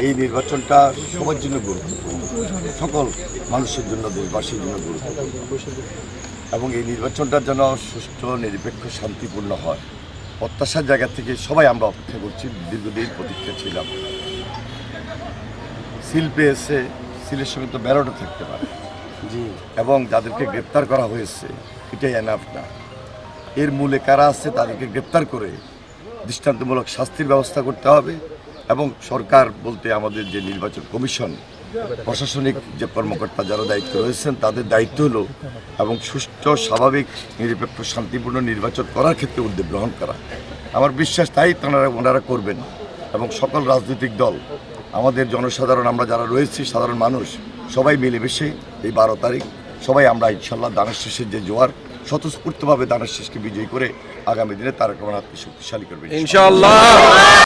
এই নির্বাচনটা সবার জন্য গুরুত্বপূর্ণ, সকল মানুষের জন্য, দেশবাসীর জন্য গুরুত্বপূর্ণ এবং এই নির্বাচনটা যেন সুষ্ঠু, নিরপেক্ষ, শান্তিপূর্ণ হয়। প্রত্যাশার জায়গা থেকে সবাই আমরা অপেক্ষা করছি, দীর্ঘদিন প্রতীক্ষা ছিলাম। সিল পেয়েছে, সিলের সঙ্গে তো ব্যালটও থাকতে পারে এবং যাদেরকে গ্রেপ্তার করা হয়েছে এটাই এনাফ না। এর মূলে কারা আছে তাদেরকে গ্রেপ্তার করে দৃষ্টান্তমূলক শাস্তির ব্যবস্থা করতে হবে এবং সরকার বলতে আমাদের যে নির্বাচন কমিশন, প্রশাসনিক যে কর্মকর্তা যারা দায়িত্ব রয়েছেন তাদের দায়িত্ব হলো এবং সুষ্ঠু, স্বাভাবিক, নিরপেক্ষ, শান্তিপূর্ণ নির্বাচন করার ক্ষেত্রে উদ্যোগ গ্রহণ করা। আমার বিশ্বাস তাই ওনারা করবেন এবং সকল রাজনৈতিক দল, আমাদের জনসাধারণ, আমরা যারা রয়েছি সাধারণ মানুষ, সবাই মিলেমিশে এই 12 তারিখ সবাই আমরা ইনশাল্লাহ দানের শেষের যে জোয়ার, স্বতঃস্ফূর্তভাবে দানের শেষকে বিজয়ী করে আগামী দিনে তারেক রহমানকে শক্তিশালী করবে ইনশাআল্লাহ।